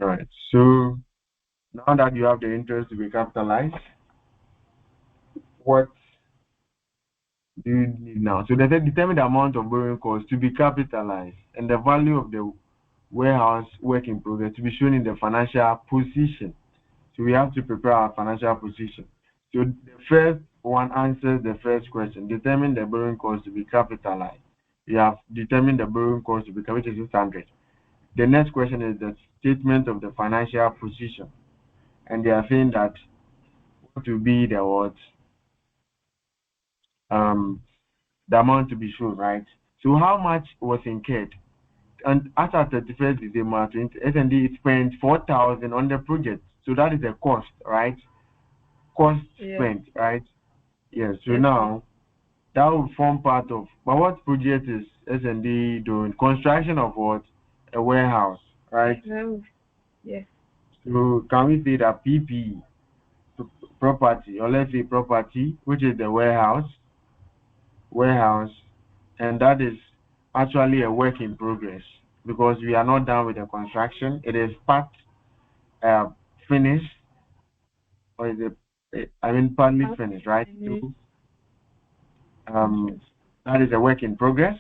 All right. So now that you have the interest to be capitalized, what do you need now? So they said determine the amount of borrowing costs to be capitalized and the value of the warehouse work in progress to be shown in the financial position. So we have to prepare our financial position. So the first one answers the first question. Determine the borrowing cost to be capitalized. We have determined the borrowing cost to be capitalized 600. The next question is the statement of the financial position. And they are saying that what will be the what the amount to be shown, right? So how much was incurred? And as at 31st December 20, S&D spent 4,000 on the project. So that is a cost, right? Cost spent, right? Yes. So now that will form part of. But what project is S&D doing? Construction of what? A warehouse, right? Yes. So can we say that PP property, or let's say property, which is the warehouse, and that is actually a work in progress because we are not done with the construction. It is part finished, or is it? I mean, partly finished, right? So, that is a work in progress,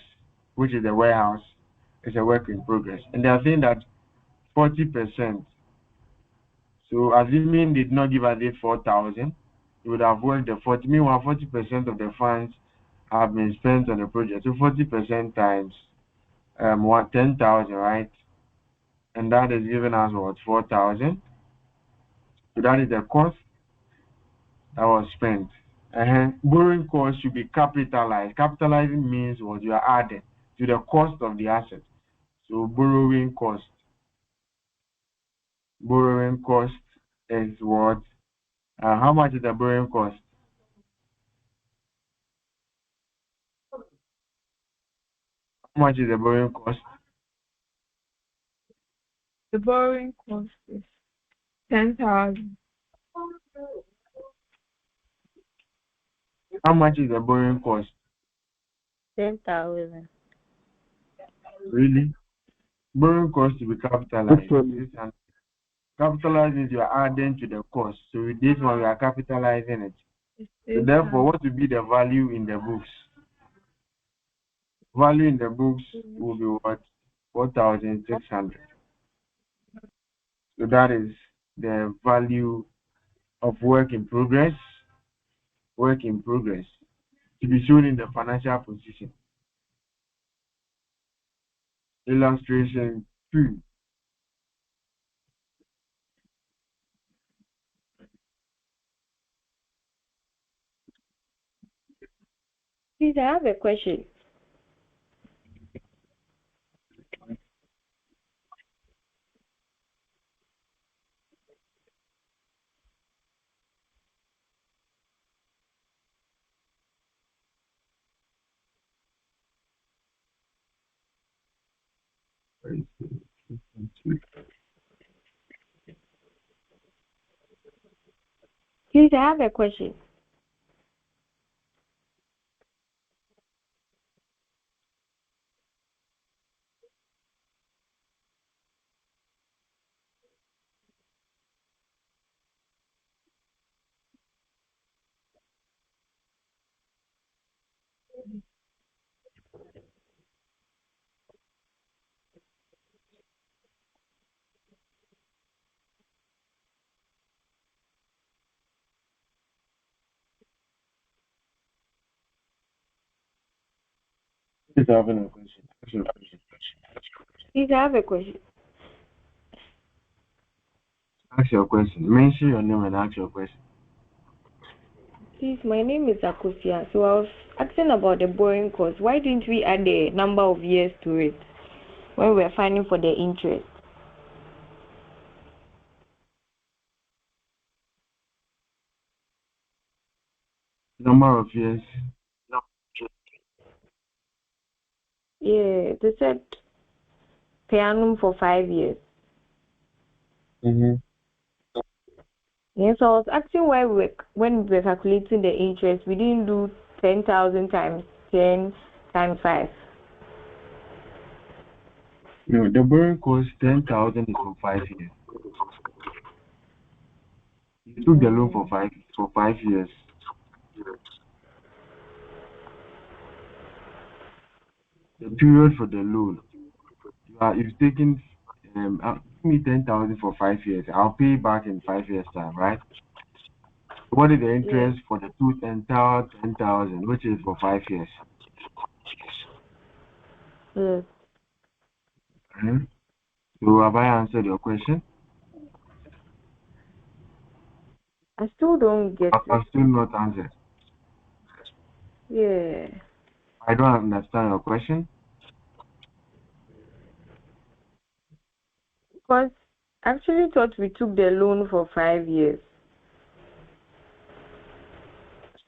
which is the warehouse. It's a work in progress, and they are saying that 40%. So assuming they did not give us 4,000, we would have worked the 40. Meanwhile, 40% of the funds have been spent on the project. So 40% times 10,000, right? And that is giving us what 4,000. So that is the cost that was spent. Borrowing cost should be capitalized. Capitalizing means what you are adding to the cost of the asset. So borrowing cost is what? How much is the borrowing cost? How much is the borrowing cost? The borrowing cost is 10,000. How much is the borrowing cost? 10,000. Really? Borrowing cost to be capitalized. Capitalizing is you are adding to the cost. So with this one we are capitalizing it. So therefore, what will be the value in the books? Value in the books will be what? 4,600. So that is the value of work in progress. Work in progress to be shown in the financial position. Illustration 2. Please, I have a question. Please, I have a question. Please have a question. Please, I have a question. Ask your question. Mention your name and ask your question. Please, my name is Akosia. So I was asking about the borrowing cost. Why didn't we add the number of years to it when we were finding for the interest? Number of years. Yeah, they said per annum for 5 years. Yes, so I was asking why when we were calculating the interest, we didn't do 10,000 times 10 times 5. No, the borrowing cost 10,000 is for 5 years. You took the loan Okay. for 5 years. The period for the loan, you've taken give me 10,000 for 5 years. I'll pay back in 5 years time, right? What is the Yes. interest for the two entire 10,000, which is for 5 years? Yes. Mhm. So have I answered your question? I still don't get I've it. still not answered. Yeah. I don't understand your question. Because I actually thought we took the loan for 5 years.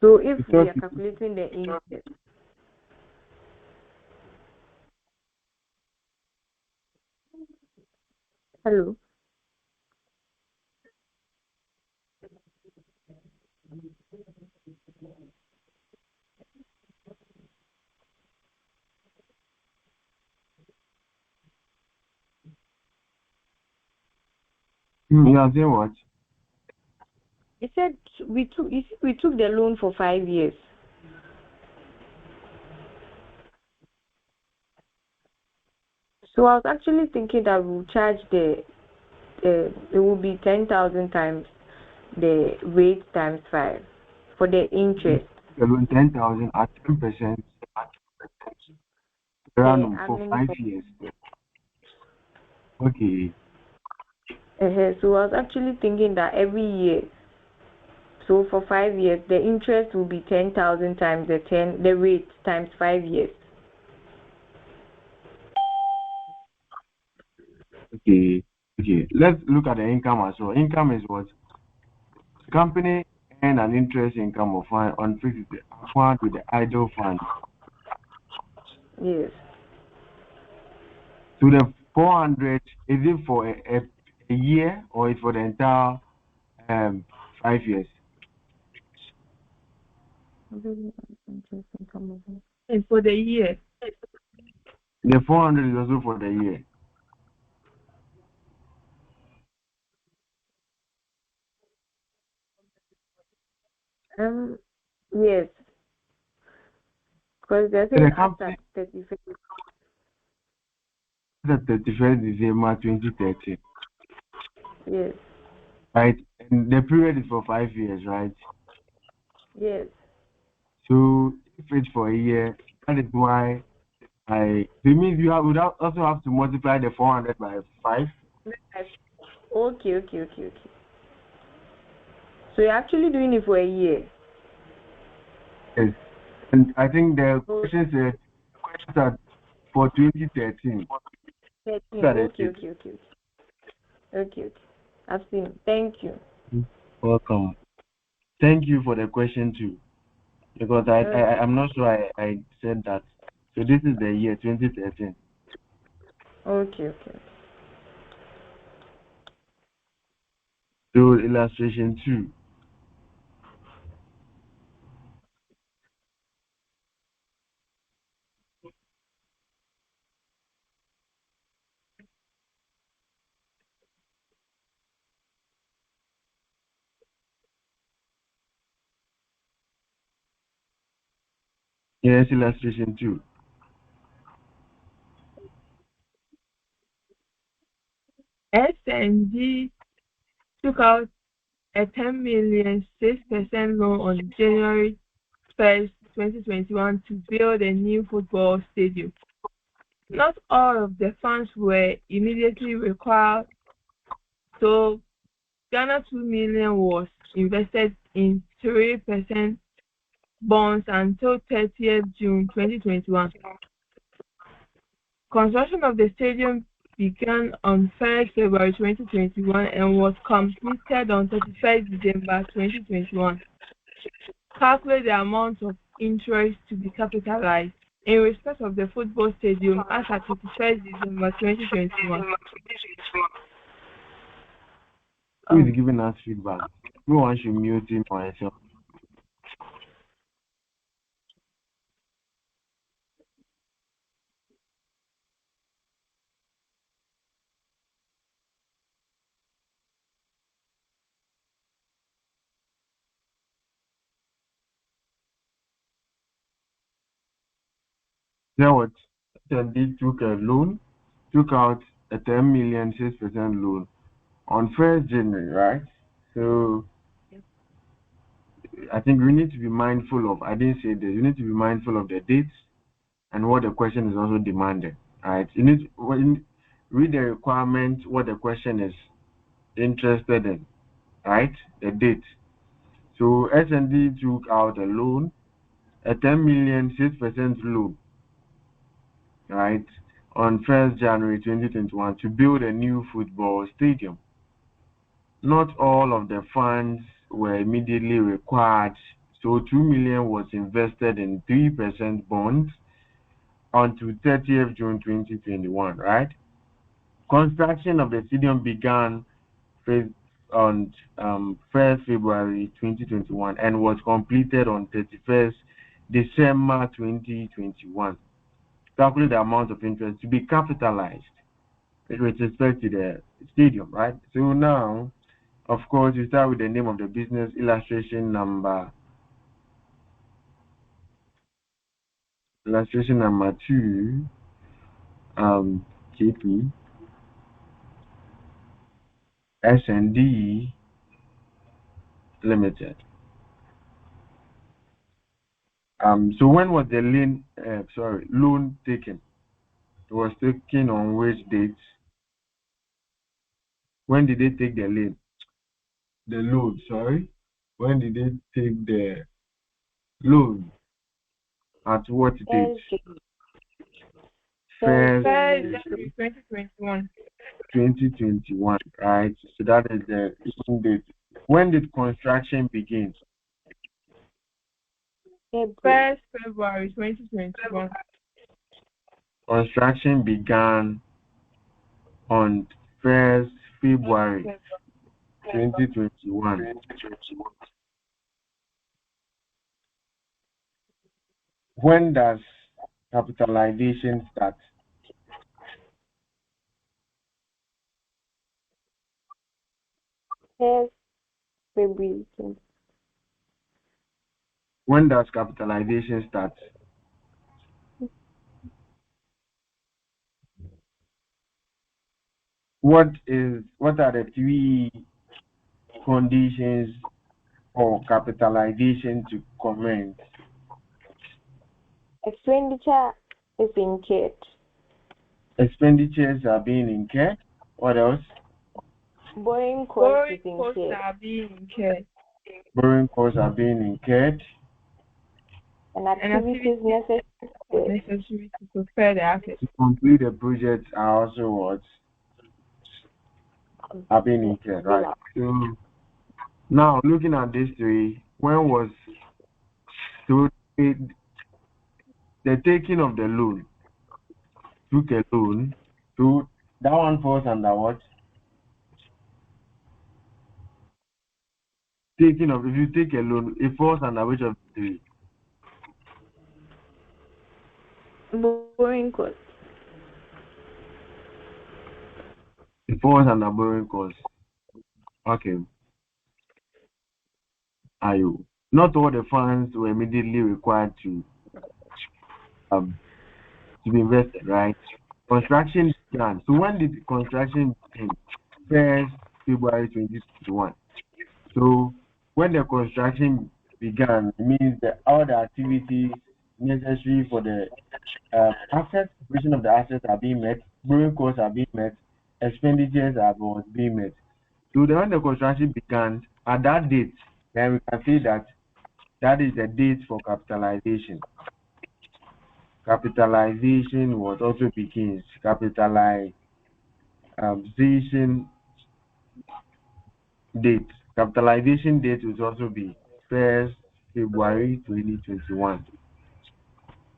So if we Because are calculating the interest, hello. you are saying what? He said we took the loan for 5 years. So I was actually thinking that we'll charge it will be 10,000 times the rate times 5 for the You interest took the loan 10,000 at 10% per per annum for annum. 5 years. Okay. So I was actually thinking that every year, so for 5 years, the interest will be 10,000 times the rate times 5 years. Okay. Okay. Let's look at the income as well. Income is what? Company earn an interest income of one on fixed fund with the idle fund. Yes. So the 400, is it for a year or is for the entire 5 years? Interest income. And for the year, The 400 is also for the year. Um, yes, because they're So saying the after company 35. is at 31st December 2013, Yes. right? And the period is for 5 years, right? Yes. So if it's for a year, that is why it means would also have to multiply the 400 by 5. Okay, okay, okay, okay. So you're actually doing it for a year. Yes. And I think the Oh, question said that for 2013. 13. Look at Okay, it. okay, okay, okay. Okay, okay. I've seen it. Thank you. Welcome. Thank you for the question too, because Okay. I'm not sure I said that. So this is the year 2013. Okay, okay. So illustration 2. Yes, illustration 2. SNG took out a 10 million 6% loan on January 1st, 2021 to build a new football stadium. Not all of the funds were immediately required, so Ghana 2 million was invested in 3% bonds until 30th June 2021. Construction of the stadium began on 1st February 2021 and was completed on 31st December 2021. Calculate the amount of interest to be capitalized in respect of the football stadium as at 31st December 2021. Who is giving us feedback? Everyone should mute him or herself. Then what? SND took a loan, took out a 10 million 6% loan on 1st January, right? So I think we need to be mindful of, I didn't say this, you need to be mindful of the dates and what the question is also demanding, right? You need to read the requirement, what the question is interested in, right? The date. So SND took out a loan, a 10 million 6% loan, right, on 1st January 2021 to build a new football stadium. Not all of the funds were immediately required, so 2 million was invested in 3% bonds until 30th June 2021, right? Construction of the stadium began on 1st February 2021 and was completed on 31st December 2021. Calculate the amount of interest to be capitalized with respect to the stadium, right? So now, of course, you start with the name of the business, illustration number 2, KP, S&D Limited. So when was the loan taken? It was taken on which date? When did they take the loan? The loan, sorry. When did they take the loan? At what date? First January 2021. 2021, right? So that is the loan date. When did construction begin? February 2021. Construction began on 1st February 2021. When does capitalization start? First February. When does capitalization start? What are the 3 conditions for capitalization to commence? Expenditure is incurred. Expenditures are being incurred. What else? Borrowing costs is Costs incurred. are being incurred. Borrowing costs are being incurred. And activities necessary to prepare the assets. To complete the project are also what? Are being incurred, right? So now looking at these 3, when was so the taking of the loan? Took a loan. So that one falls under what? Taking of, if you take a loan, it falls under which of the 3? borrowing costs. It falls under borrowing costs. Okay. Not all the funds were immediately required to be invested, right? Construction began. So when did construction begin? 1st February 2021. So when the construction began, it means that all the activities necessary for the assets, operation of the assets are being met, borrowing costs are being met, expenditures are being met. So when the construction began, at that date, then we can say that that is the date for capitalization. Capitalization was also begins. Capitalization date. Capitalization date will also be 1st February 2021.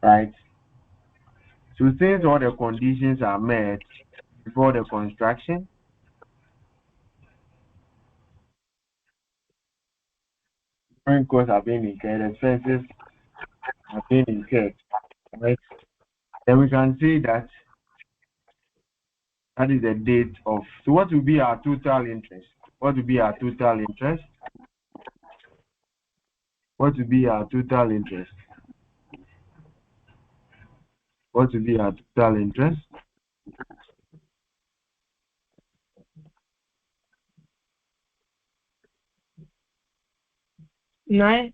Right? So since all the conditions are met before the construction, borrowing costs are being incurred, expenses are being incurred, right? Then we can say that that is the date of. So what will be our total interest? What will be our total interest? What will be our total interest? What will be our total interest? 9%.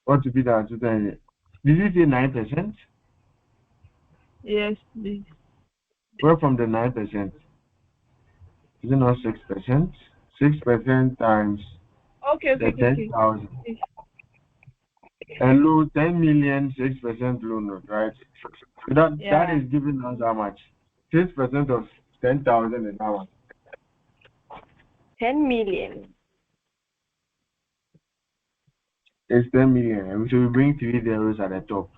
What will be our total interest? Did you say 9%? Yes, please. Where from the 9%? Is it not 6%? 6% times Okay. the 10,000. And loan 10 million, 6% loan note, right? So that is giving us how much? 6% of 10,000 is how much? 10 million. It's 10 million. And so we bring 3 zeros at the top.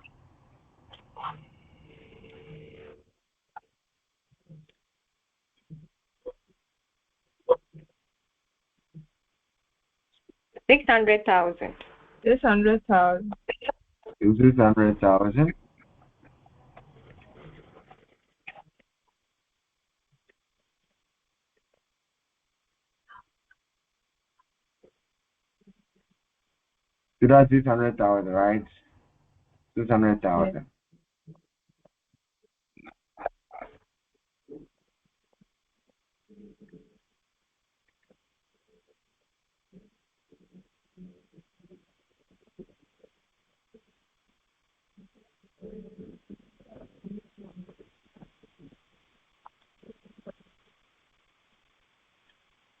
$600,000. 600,000. 600,000. So that's 600,000, right? 600,000.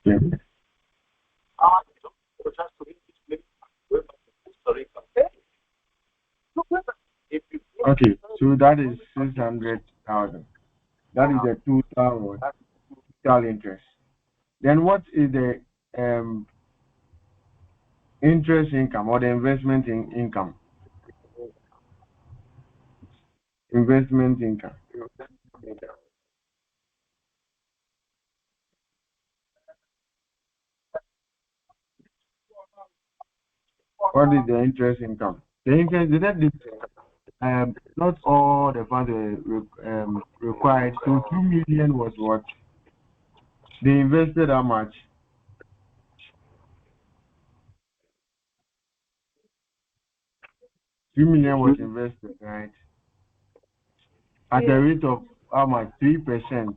Yeah. Okay, so that is 600,000. That is the total interest. Then what is the interest income or the investment income? Investment income. What is the interest income? The interest, not all the funds were required. So 2 million was what? They invested how much? 2 million was invested, right? At the rate of how much? 3%.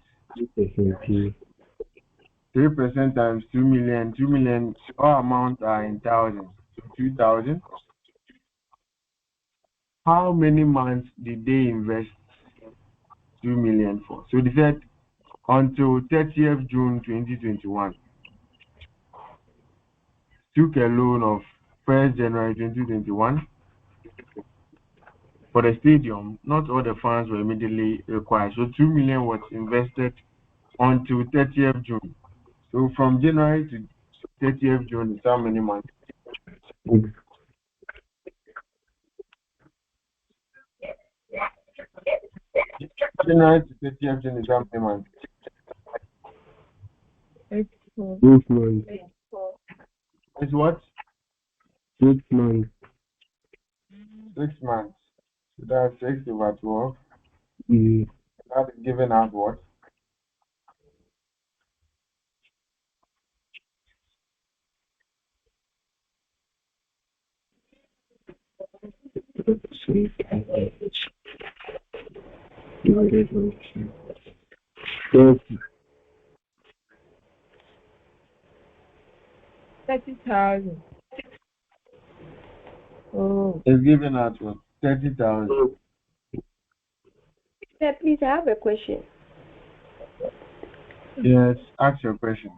3% times 2 million. 2 million, all amounts are in thousands. So 2,000. How many months did they invest 2 million for? So they said until 30th June 2021. Took a loan of 1st January 2021 for the stadium. Not all the funds were immediately required. So 2 million was invested until 30th June. So from January to 30th June is how many months? January to 30th June is how many months? 6 months. It's what? 6 months. 6 months. So that's 6 over 12. Mm. That is given us what? Thirty. 30,000. Oh. It's given us what? 30,000. Sir, please, I have a question. Yes, ask your question.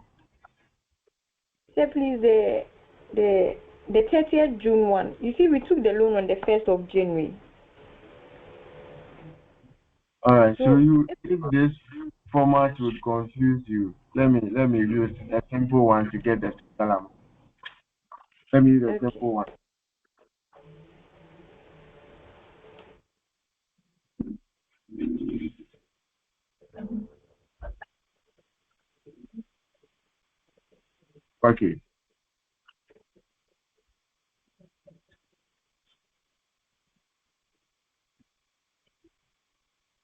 Sir, please, the 30th June one. You see, we took the loan on the 1st of January. All right. So you, if this format would confuse you, let me use a simple one to get the total amount. Let me use a simple one. Okay.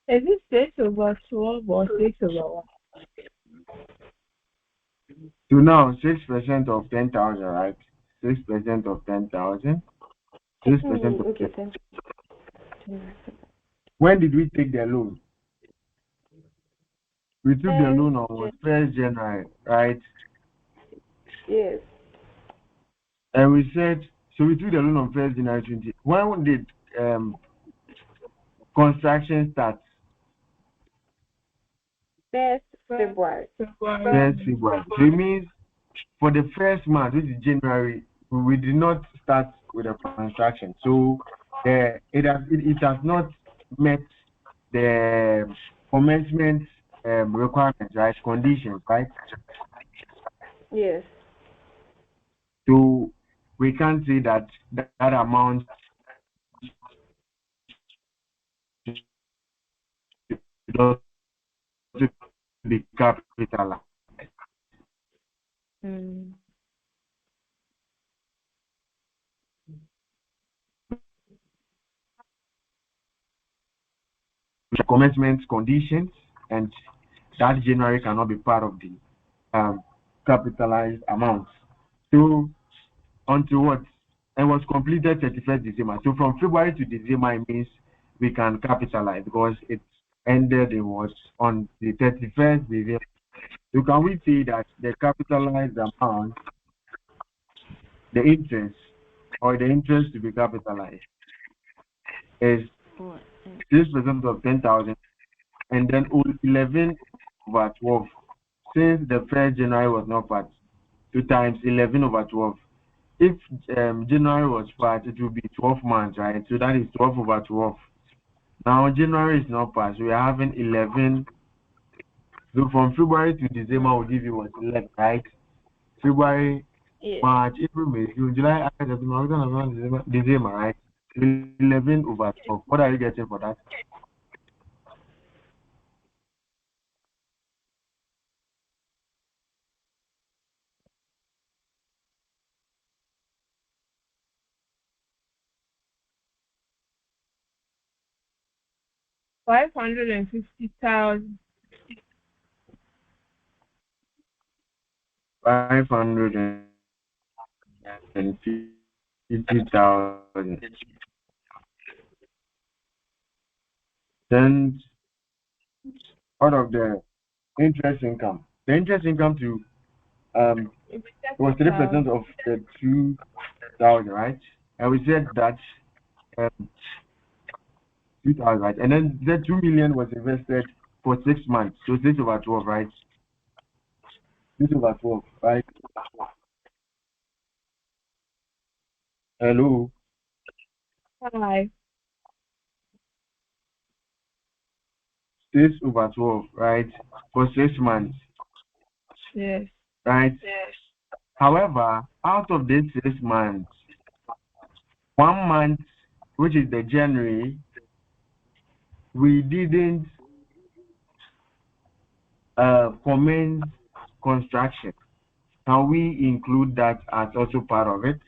Is it 6 over 12 or 6 over 1? So now 6% of 10,000, right? 6% of 10,000. 6% of Okay, sir. When did we take the loan? We took the loan on Jan- 1st January, right? yes. And we said, so we took the loan on 1st January 20. When did construction start? First February. February. 1st February. So it means for the first month, which is January, we did not start with the construction. So it has not met the commencement requirements, right? Conditions, right? Yes. So we can't say that that amount should also be capitalized. Mm. Commencement conditions, and that January cannot be part of the capitalized amounts. So until what? It was completed 31st December. So from February to December, it means we can capitalize because it ended in what on the 31st December. So can we say that the capitalized amount, the interest or the interest to be capitalized is What? 6% of 10,000 and then 11 over 12. Since the 1st January was not part, 2 times 11 over 12. If January was part, it will be 12 months, right? So that is 12 over 12. Now January is not part, so we are having 11. So from February to December, we'll give you what 11, right? February, Yes. March, April, May, June, July, August, September, October, November, December, right? 11 over 12. What are you getting for that? $550,000. 550,000. Then out of the interest income, the interest income to It'll be was 3% 30,000. of the 2,000, right? And we said that um, 2,000, right? And then the 2 million was invested for 6 months, so 6 over 12, right? 6 over 12, right? Hello, 5. 6 over 12, right? For 6 months, Yes. right? However, out of these 6 months, 1 month, which is the January, we didn't commence construction. Can we include that as also part of it?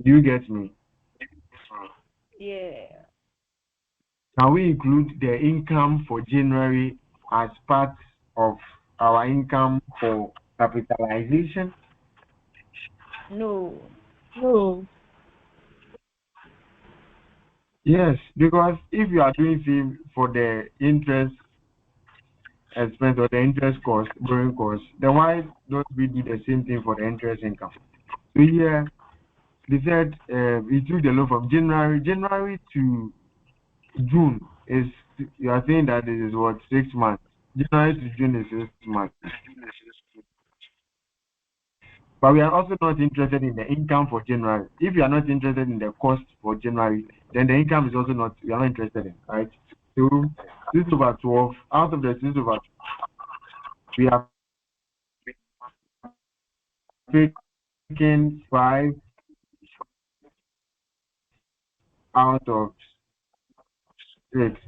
Do you get me? Yeah. Can we include the income for January as part of our income for capitalization? No. No. Yes, because if you are doing same for the interest expense or the interest cost, borrowing cost, then why don't we do the same thing for the interest income? So here, they said we took the loan from January to June is, you are saying that this is what 6 months. January to June is 6 months. But we are also not interested in the income for January. If you are not interested in the cost for January, then the income is also not, we are not interested in, right? So 6 over 12, out of the 6 over 12, we are taking 5 out of 6.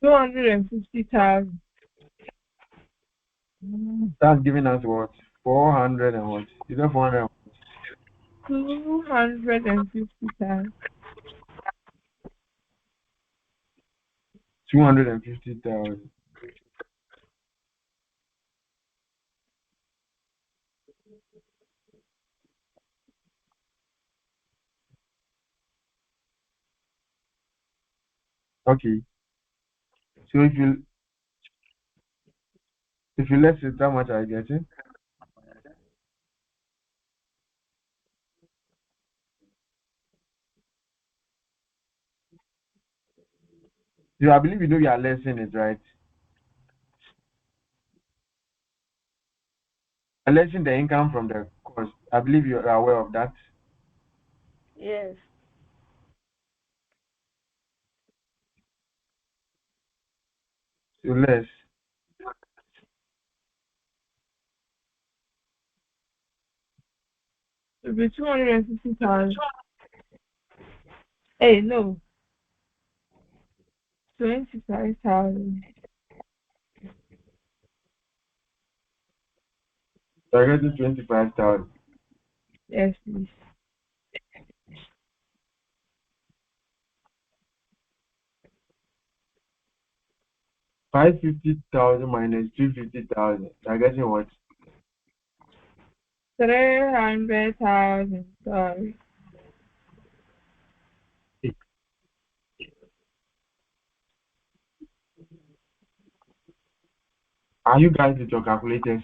$250,000. That's giving us what? 400 and what? Is that 400? 250,000. 250,000. Okay. So if you less it, how much are you getting? I believe you know you are lessing it, right? Lessing the income from the cost. I believe you are aware of that. Yes. So less. It'll be 250,000. Hey, no, 25,000. You're getting 25,000. Yes, please. 550,000 minus 250,000. You're getting what? 300,000. Sorry. Are you guys with your calculators?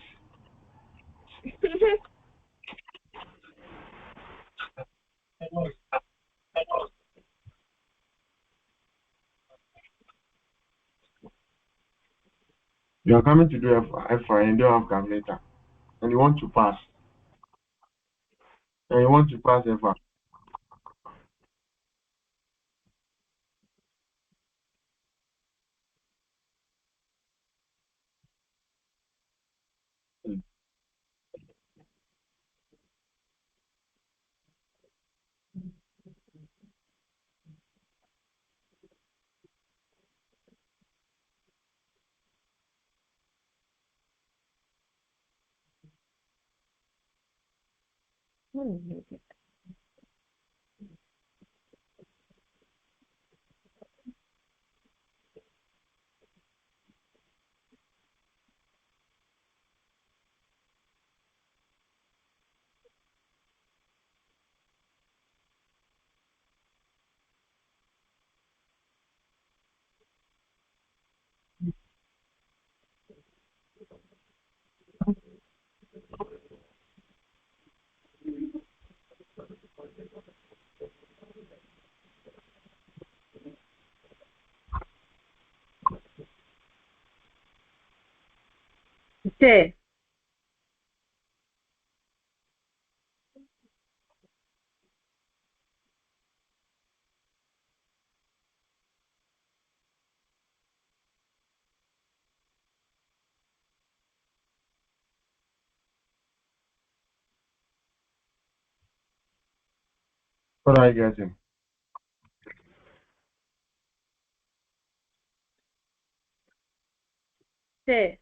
You're coming to do FI and you don't have calculator. And you want to pass. And you want to pass FI. Okay. What are you getting? Okay.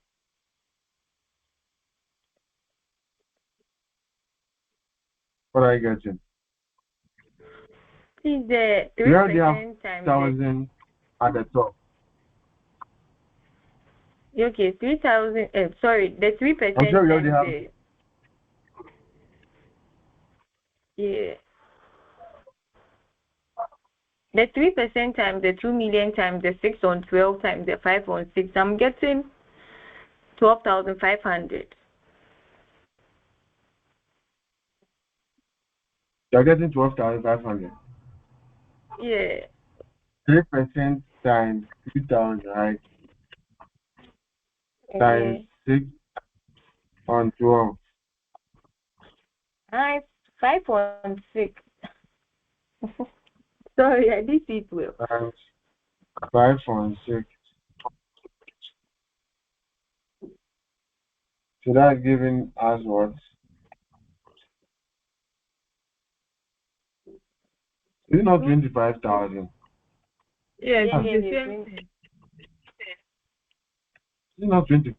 What are you getting? Please, the You already have 3% times 1,000 at the top. okay, 3,000. Sorry, the 3% I'm sure you already times have. the yeah. The 3% times the 2 million times the 6 on 12 times the 5 on 6. I'm getting 12,500. You're getting 12,500. Yeah. 3% times 2,000, right? Times Yeah. 6 on 12. I 5 on 6. Sorry, I did it well. Times 5 on 6. So that's giving us what? Is it not 25,000? Yes, Yeah, it's yeah, the yeah. same thing. Is it not 20?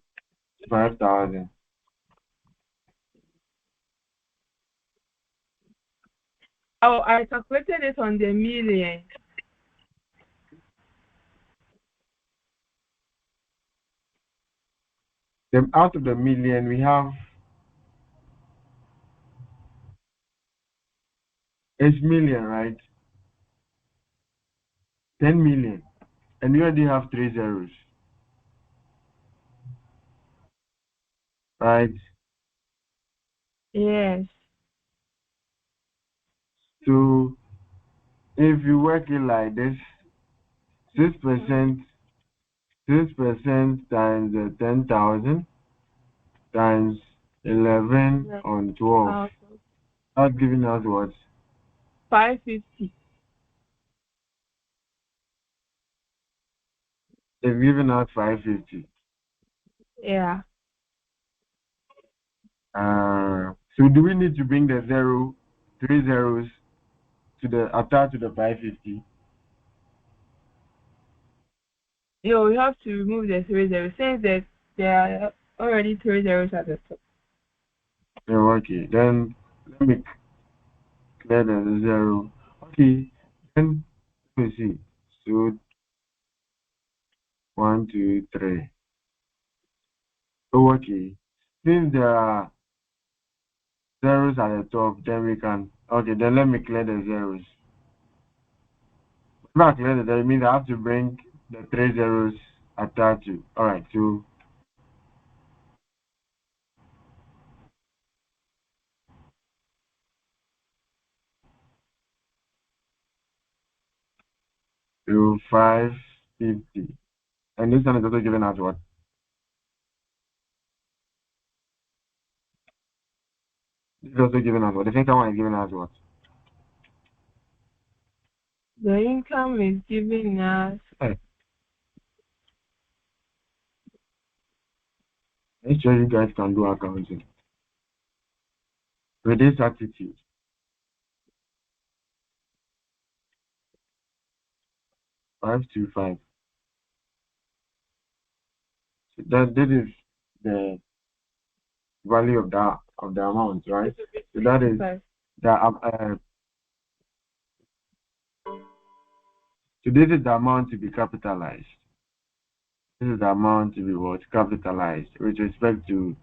5,000. Oh, I calculated it on the million. Then out of the million, we have 8 million, right? 10 million. And we already have three zeros, right? Yes. So if you work it like this, 6%, 6% times 10,000 times 11 Like, on 12. That's giving us what? 550. It's giving us 550. Yeah. So do we need to bring the three zeros to the attached to the 550? Yo, we have to remove the 3 zeros since that there are already 3 zeros at the top. Yeah, okay. Then let me clear the zero. Okay. Then let me see. So 1, 2, 3. Oh, okay. Since there are zeros at the top, then we can. Okay, then let me clear the zeros. If I clear the zero, it means I have to bring the three zeros attached to. Alright, so 550. And this one is also given as what? This is also given as what? The second one is given as what? The income is giving us Hey, make sure you guys can do accounting. With this attitude, 525. So that this is the value of the amount, right? So that is 5. the so this is the amount to be capitalized. This is the amount to be what capitalized with respect to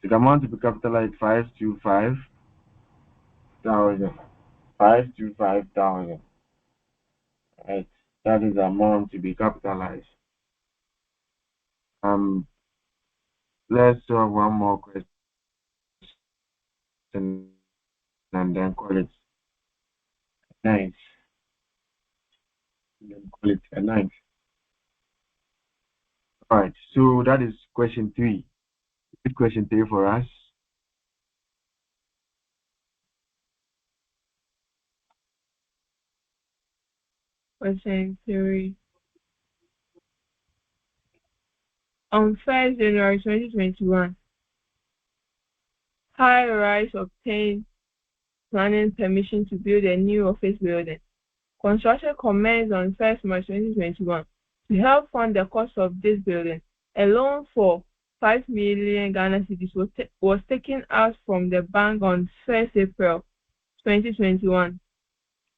the amount to be capitalized 525,000. 525,000. Right. That is the amount to be capitalized. Um let's solve one more question and then call it night. Then call it a night. Alright, so that is question three. Repeat question three for us. Question 3. On 1st January 2021, High Rise obtained planning permission to build a new office building. Construction commenced on 1st March 2021. To help fund the cost of this building, a loan for 5 million Ghana cedis was taken out from the bank on 1st April 2021.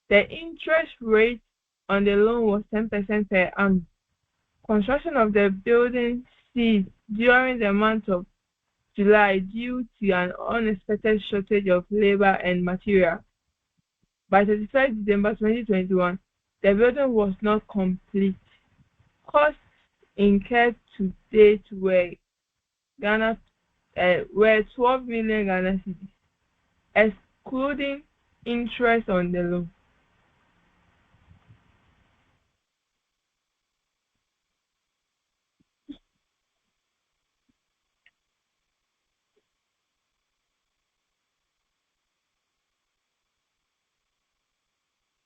The interest rate on the loan was 10% per annum. Construction of the building ceased during the month of July due to an unexpected shortage of labor and material. By 31st December 2021, the building was not complete. Costs incurred to date were 12 million Ghana cedis, excluding interest on the loan.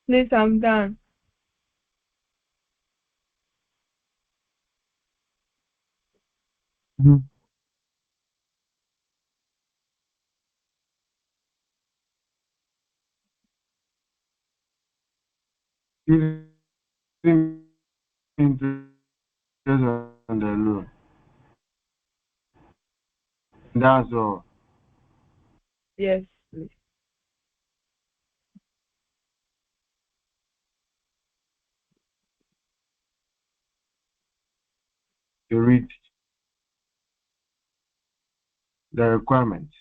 Please, I'm done. Mhm. Giving interest on the loan. That's all. Yes, please. To read the requirements.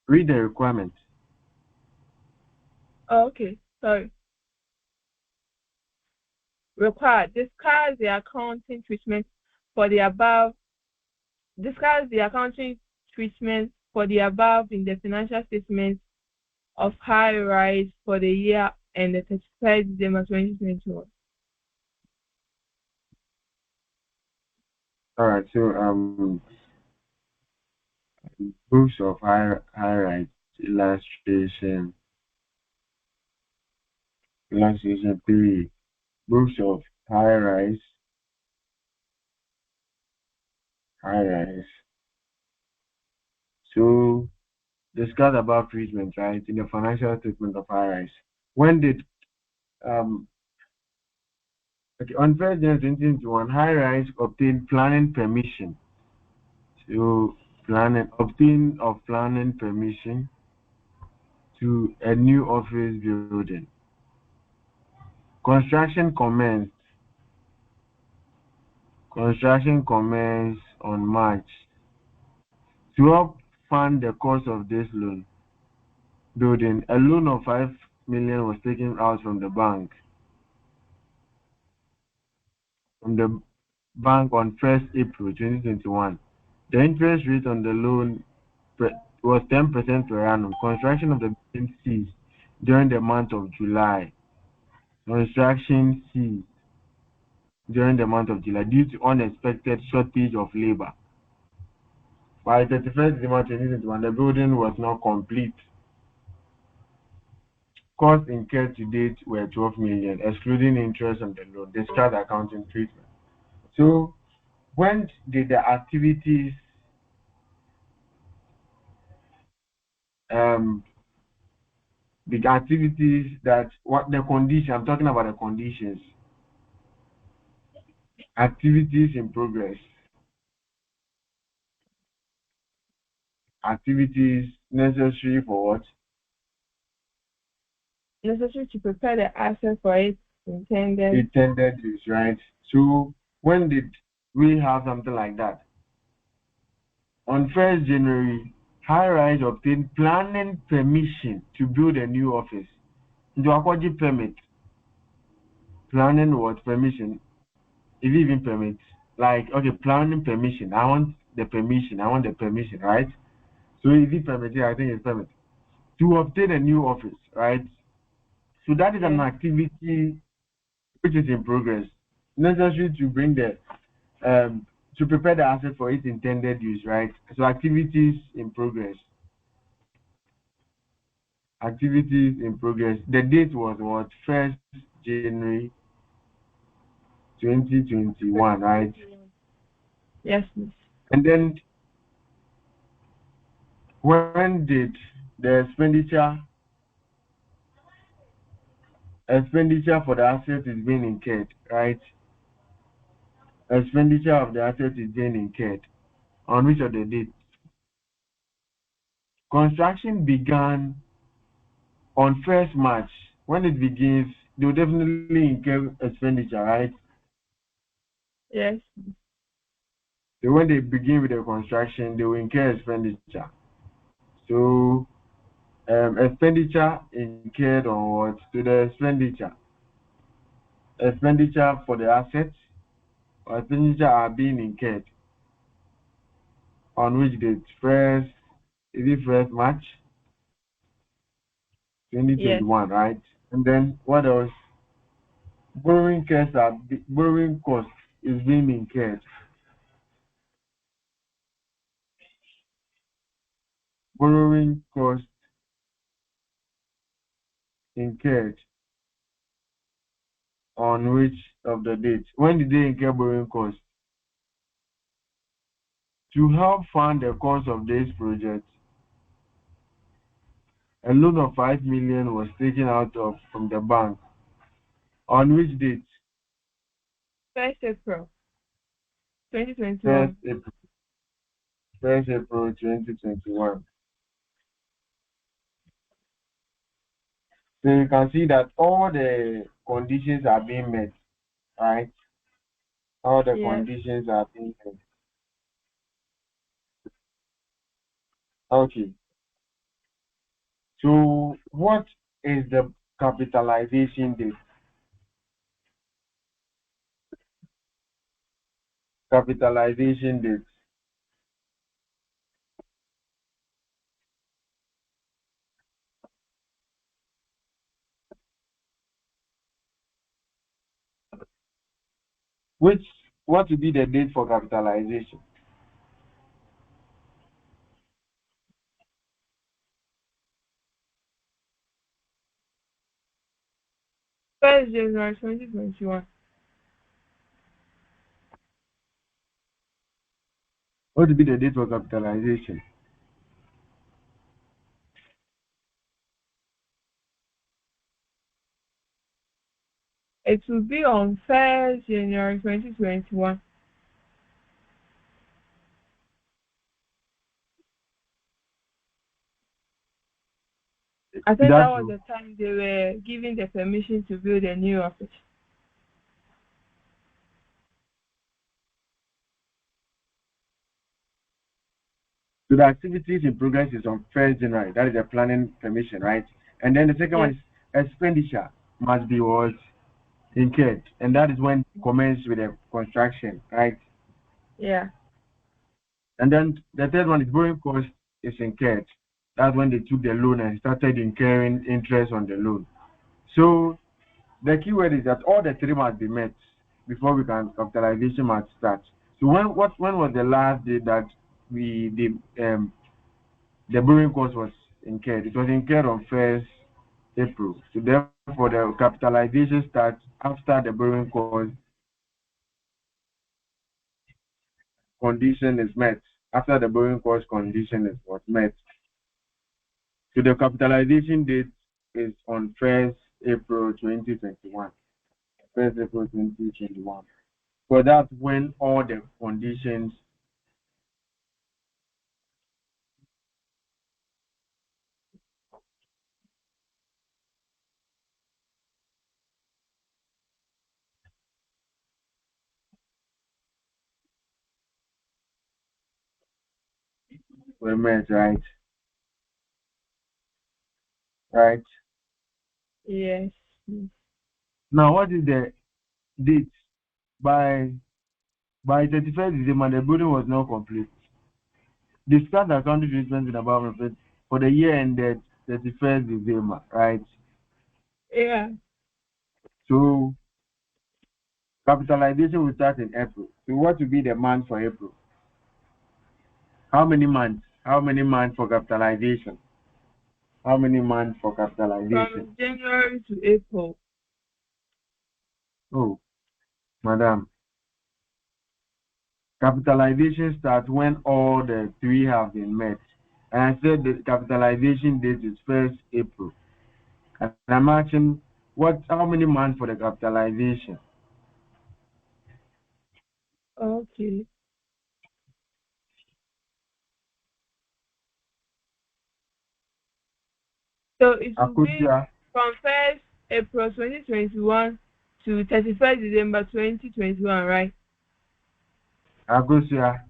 Read the requirements. Oh, okay. Sorry. Required. Discuss the accounting treatment for the above. Discuss the accounting treatment for the above in the financial statements of high rise for the year and the 31st December 2021. All right. So books of high rise illustration 3. Books of high rise. So discuss about treatment, right, in the financial statement of high rise. When did um okay, on 1st January 2021, high rise obtained planning permission to planning permission to a new office building. Construction commenced. Construction commenced on March. To help fund the cost of this building, a loan of 5 million was taken out from the bank on 1st April 2021. The interest rate on the loan was 10% per annum. Construction of the building ceased during the month of July. Construction ceased during the month of July due to unexpected shortage of labor. By 31st December 2021, the building was not complete. Costs incurred to date were 12 million, excluding interest on the loan. Discard accounting treatment. So, when did the um activities that what the condition? I'm talking about the conditions. Activities in progress. Activities necessary for what? Necessary to prepare the asset for its intended. Intended use, right? So, when did we have something like that? On 1st January, High Rise obtained planning permission to build a new office. 𝒎𝒂𝒔𝒚 permit. Planning what permission? Is it even permit? Like, okay, planning permission. I want the permission. I want the permission, right? So is it permit? Yeah, I think it's permit. To obtain a new office, right? So that is an Yes. activity which is in progress. Necessary to bring the to prepare the asset for its intended use, right? So activities in progress. Activities in progress. The date was what? 1st January 2021, right? Yes, miss. And then when did the expenditure for the asset is being incurred, right? Expenditure of the asset is being incurred. On which of the date? Construction began on 1st March. When it begins, they will definitely incur expenditure, right? Yes. So when they begin with the construction, they will incur expenditure. So expenditure incurred on what? To the expenditure for the assets or expenditure are being incurred on which date? First, is it 1st March Yes. 2021, right? And then what else? Borrowing cost is being incurred. Borrowing cost incurred on which of the dates? When did they incur borrowing cost? To help fund the cost of this project, a loan of 5 million was taken out of from the bank. On which date? 1st April 1st 2021. April, 1st April 2021. So you can see that all the conditions are being met, right? All the Yes. conditions are being met. Okay. So what is the capitalization date? Capitalization date. Which what will be the date for capitalization? First January 2021. What will be the date for capitalization? It will be on 1st January 2021. I Is think that that was true? the time they were giving the permission to build a new office. So the activities in progress is on 1st January. That is the planning permission, right? And then the second one Yes. is expenditure must be what incurred, and that is when commence with the construction, right? Yeah. And then the third one is borrowing cost is incurred. That's when they took the loan and started incurring interest on the loan. So the key word is that all the three must be met before we can capitalization must start. So when was the last day that we the borrowing cost was incurred? It was incurred on 1st April. So therefore the capitalization starts after the borrowing cost condition is met. After the borrowing cost condition is was met. So the capitalization date is on 1st April 2021. 1st April 2021. So that's when all the conditions were met, right? Right. Yes. Now, what is the date? By 31st December, the building was not complete. Discuss the accounting treatment in above effect for the year ended 31st December, right? Yeah. So capitalization will start in April. So what will be the month for April? How many months? How many months for capitalization? How many months for capitalization? From January to April. Oh, madam. Capitalization starts when all the three have been met. And I said the capitalization date is 1st April. And I'm asking how many months for the capitalization? Okay. So it will be Akosia, from 1st April 2021 to 31st December 2021, right? Akosia,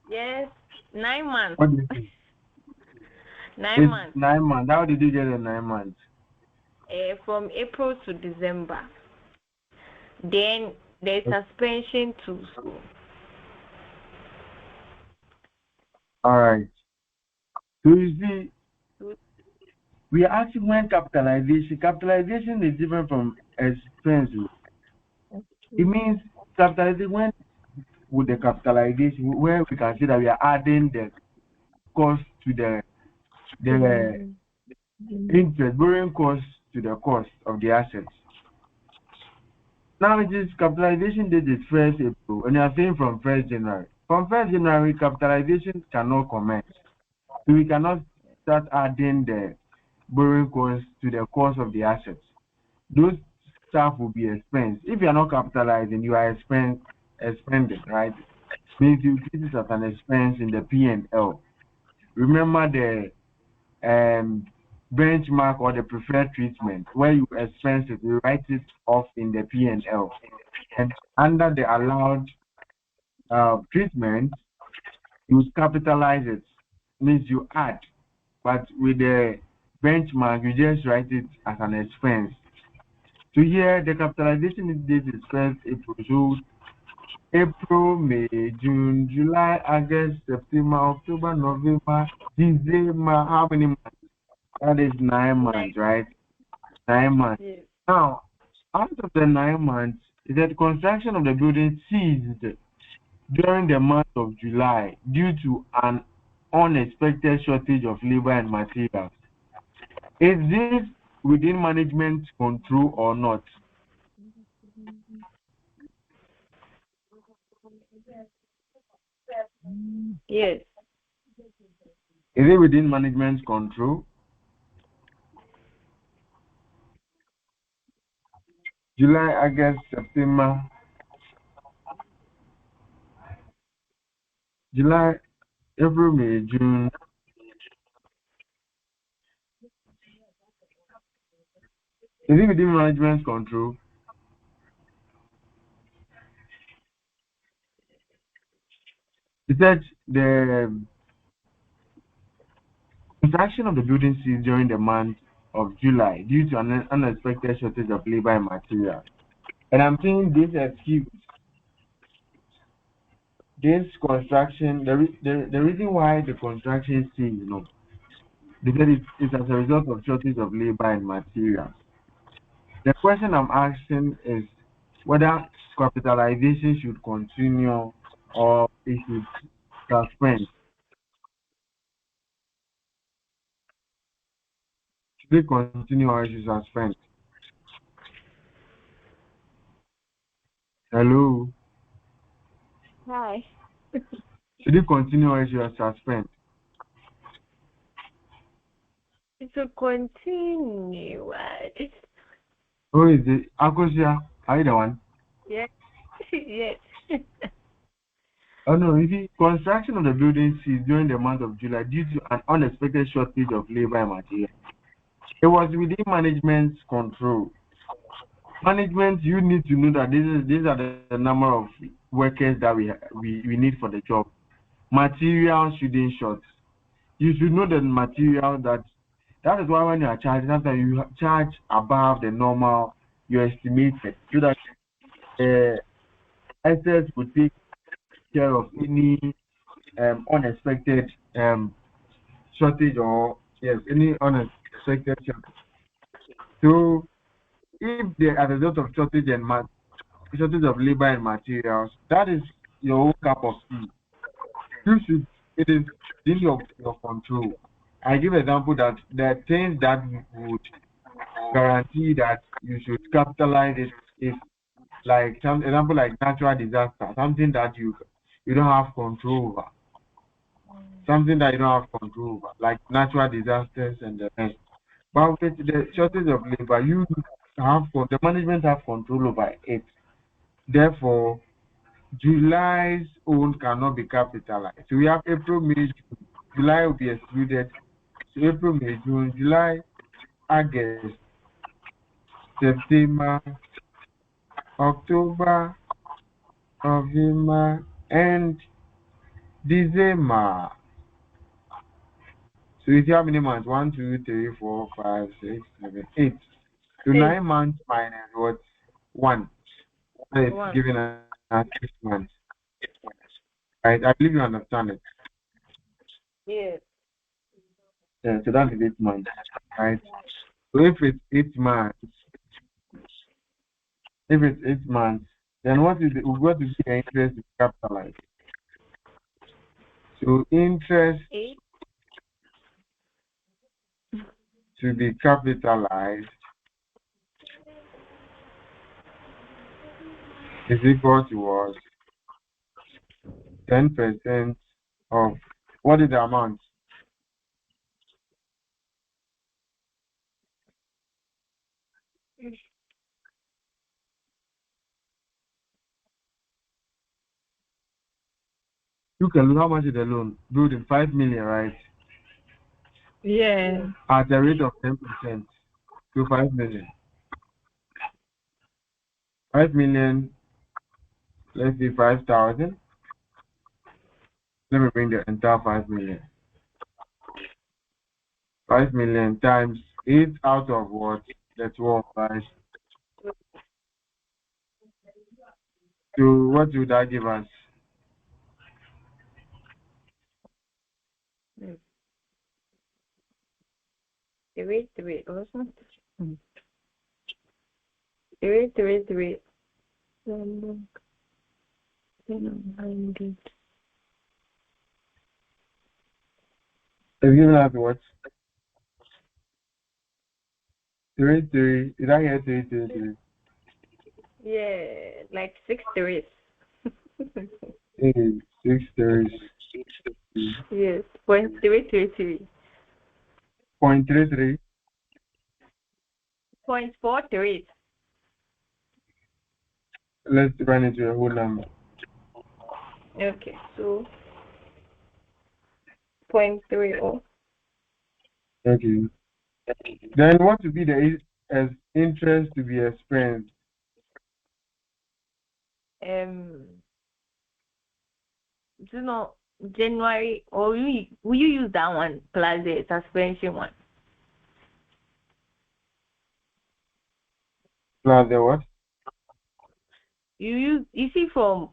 Yes, 9 months. what do you think? 9 It's months. 9 months. How did you get the 9 months? From April to December. Then there's suspension too. So All right. So you see, we are asking when capitalization is different from expense. It Okay. means capitalization when with the capitalization where we can see that we are adding the cost to the Mm. interest, borrowing cost to the cost of the assets. Now it is capitalization date is 1st April, and you are saying from 1st January. From 1st January, capitalization cannot commence. So we cannot start adding borrowing costs to the cost of the assets. Those stuff will be expense. If you are not capitalizing, you are expending, right? Means you treat it as an expense in the P&L. Remember the benchmark or the preferred treatment where you expense it, you write it off in the P&L. And under the allowed treatment, you capitalize it. Means you add, but with the benchmark, you just write it as an expense. So here, the capitalization date is 1st April. So April, May, June, July, August, September, October, November, December. How many months? That is 9 months, right? 9 months. Yes. Now, out of the 9 months, the construction of the building ceased during the month of July due to an unexpected shortage of labor and materials. Is this within management control or not? Yes. Is it within management control? July, August, September, July, April, May, June. Is it within management control? It said the construction of the building ceased during the month of July due to an unexpected shortage of labor and material. And I'm saying this excuse, this construction, the reason why the construction ceased, because it's as a result of shortage of labor and material. The question I'm asking is whether capitalization should continue or it should suspend. Should it continue or it should suspend? Hello? Hi. Should it continue or it should suspend? To continue. Oh, is it Akosia? Are you the one? Yes. Yes. Oh no, you see, construction of the building ceased during the month of July due to an unexpected shortage of labor and material. It was within management's control. Management, you need to know that these are the number of workers that we need for the job. Material shouldn't short. You should know the material that is why when you are charging, sometimes you charge above the normal you estimated so that excess would take care of any unexpected shortage or yes, any unexpected shortage. So if there as a result of shortage of labor and materials, that is your own cup of tea. You should it is in your control. I give example that the things that would guarantee that you should capitalize it is like some example like natural disaster, something that you don't have control over. Something that you don't have control over, like natural disasters and the rest. But with the shortage of labor, the management have control over it. Therefore, July's own cannot be capitalized. So we have April, May, June. July will be excluded. So April, May, June, July, August, September, October, November, and December. So you see how many months? 1, 2, 3, 4, 5, 6, 7, 8. So 9 months minus what? 1. It's One. giving us 6 months. Right? I believe you understand it. Yes. Yeah, so that is 8 months. Right? So if it's 8 months, then what is the interest to capitalize? So interest 8. to be capitalized is equal to what? 10% of what is the amount? You can loan. How much is the loan? Building 5 million, right? Yeah. At a rate of 10% to 5 million. 5 million, let's say 5,000. Let me bring the entire 5 million. 5 million times 8 out of what? The 12, right? So what would that give us? Three. Also. Three. 100. It's giving us what? 3, 3. Did I hear 3, 3, 3? Yeah, like 6 threes. 8, 6, 3, Yes, 0.333. 0.33. 0.43. Let's run it to a whole number. Okay, so 0.30. Okay. Then what would be the as interest to be expensed? Do you know January, or will you use that one plus the suspension one? Plus the what? You see from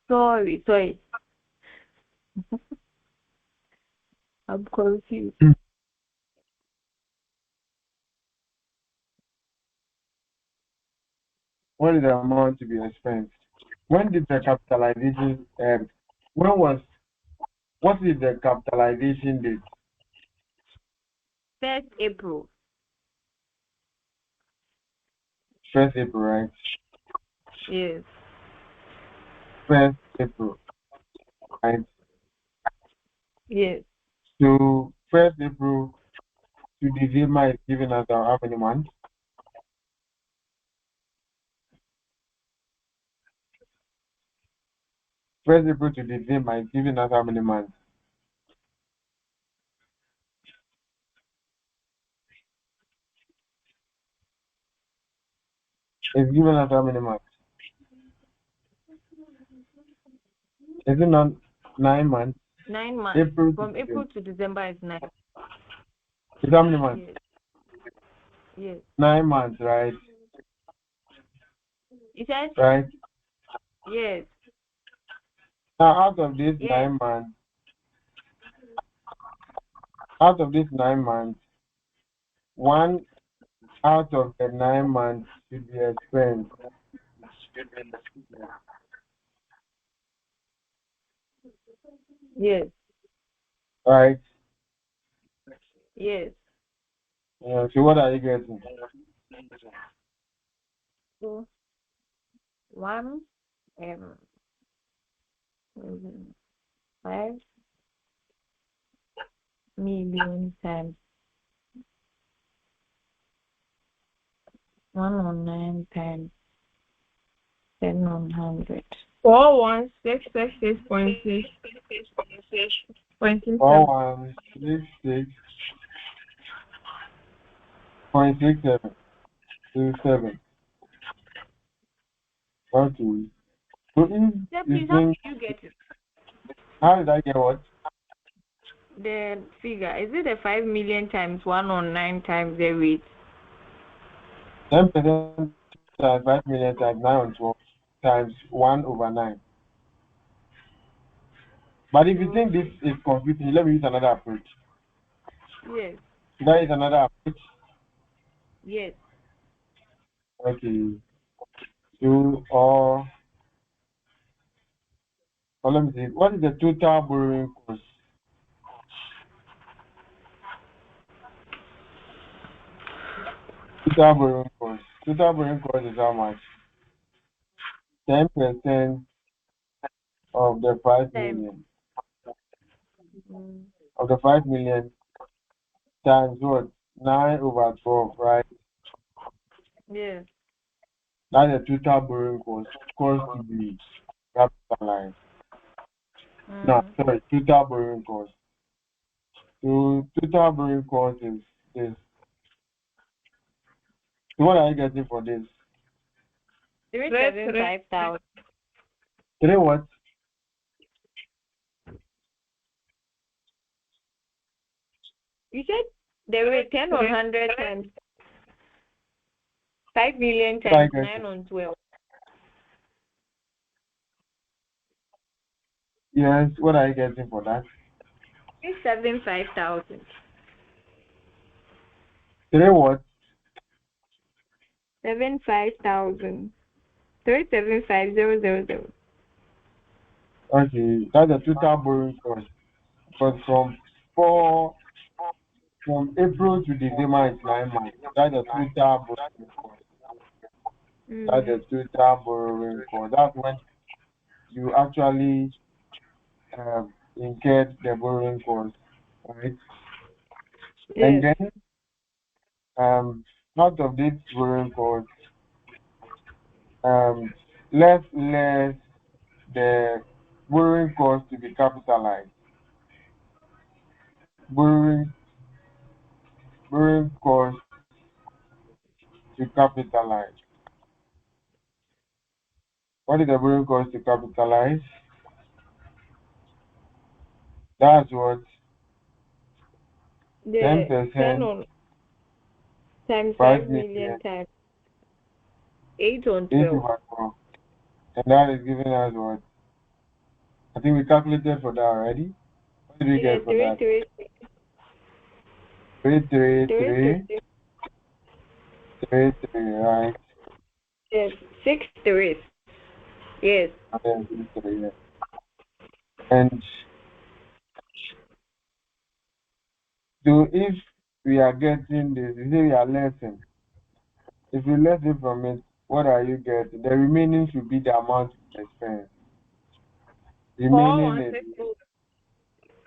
sorry. I'm confused. What is the amount to be expensed? When did the capitalization when was what is the capitalization date? 1st April. 1st April, right? Yes. 1st April, right? Yes. So 1st April to December is giving us how many months? 1st April to December is giving us how many months? It's giving us how many months? Is it not 9 months? 9 months. April From to April December. to December is 9. It's how many months? Yes. Yes. 9 months, right? You said? Right? Yes. Now out of this Yes. 9 months, out of these 9 months, one out of the 9 months should be expensed, Yes. right? Yes. So what are you getting? So 1 5 million times 109 times 10 on 100. 4166.6 point six seven. 4166.6727. Okay. So if Yeah, you please, how think, did you get it? how did I get what? The figure, is it the 5 million times 109 times the rate? 10% times 5 million times 9 on 12 times 1/9. But if you think this is confusing, let me use another approach. Yes. That is another approach. Yes. Okay. So, or let me see. What is the total borrowing cost? Total borrowing cost. Total borrowing cost is how much? 10% of the 5 Time. million. Mm, Of the 5 million times what? 9/12, right? yes. That's the total borrowing cost. Cost to be capitalized. Now, sorry, total borrowing cost. So total borrowing cost is so what are you getting for this? 375,000. Three what? You said the rate 10 on 100 times 5 million times 9 on 12. Yes, what are you getting for that? 375,000. Three what? 75,000. 375,000. Okay, that's the total borrowing cost. But from April to December is 9 months. That's the total borrowing cost. That's the total borrowing cost. That's when you actually incurred the borrowing cost, right? And Yes. then out of this borrowing cost, let's the borrowing cost to be capitalized. Borrowing cost to capitalize. What is the borrowing cost to capitalize? That's what The 10 10% on times 5 5 million million times 8 on 8 12. over 12. And that is giving us what? I think we calculated for that already. What did we Yeah, get for that? 3 Three, three, 3 three, 3. three, three, right? Yes. 6 3. Yes. And then 3, yeah. And so if we are getting this, you say we are lessing. If you less it from it, what are you getting? The remaining should be the amount you spend. Remaining is 4166.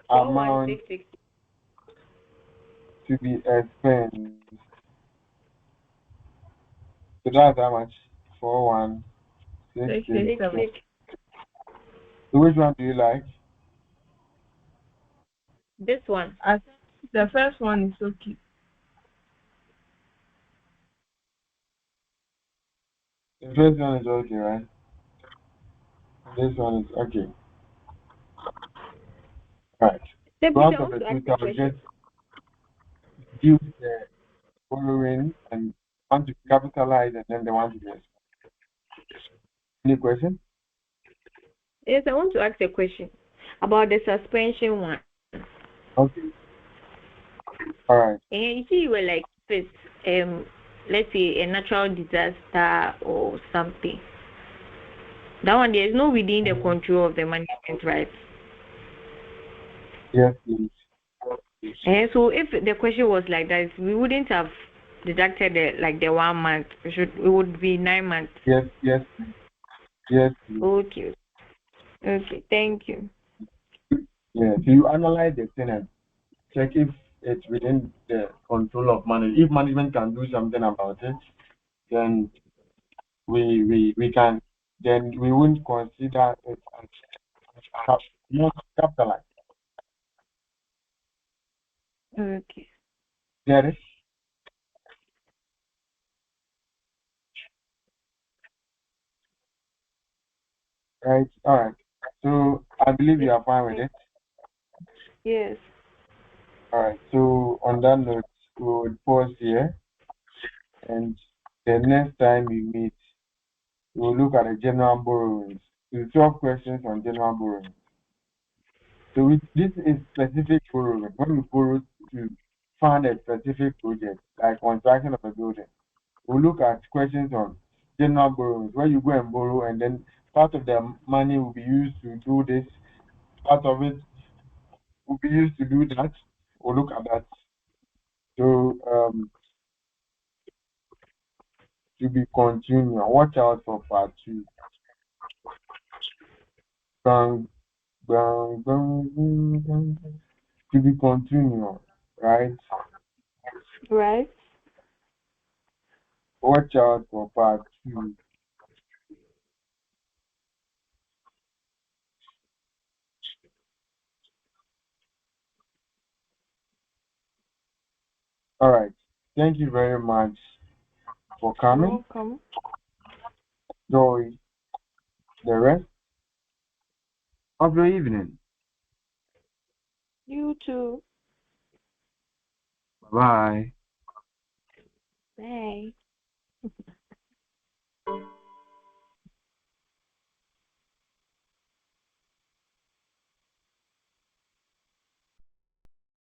amount 4166. to be spent. So that's how much? 4166. 66. So which one do you like? This one. I think the first one is okay. The first one is okay, right? This one is okay. Right. So, So please, out I of want the to two, ask a I'll question. just use the borrowing and want to capitalize and then the one to be expense. Any question? Yes, I want to ask a question about the suspension one. Okay. All right. And you see, you were like, this, let's say a natural disaster or something. That one, there is no within the control of the management, right? Yes, please. And so, if the question was like that, we wouldn't have deducted the 1 month. It would be 9 months. Yes, yes, please. Yes, please. Okay. Okay. Thank you. Yeah. So you analyze the thing and check if it's within the control of management. If management can do something about it, then we can then we won't consider it as not capitalized. Okay. Get it? Right. All right. So I believe you are fine with it. Yes. All right. So on that note, we would pause here, and the next time we meet, we will look at the general borrowings. So 12 questions on general borrowing. So this is specific borrowing. When we borrow to fund a specific project, like construction of a building, we'll look at questions on general borrowings, where you go and borrow, and then part of the money will be used to do this, part of it will be used to do that. We'll look at that. So to be continued. Watch out for part 2. Bang, bang, bang, bang, bang. To be continued, right? Right. Watch out for part 2. All right. Thank you very much for You're coming. welcome. Enjoy the rest of your evening. You too. Bye. Bye.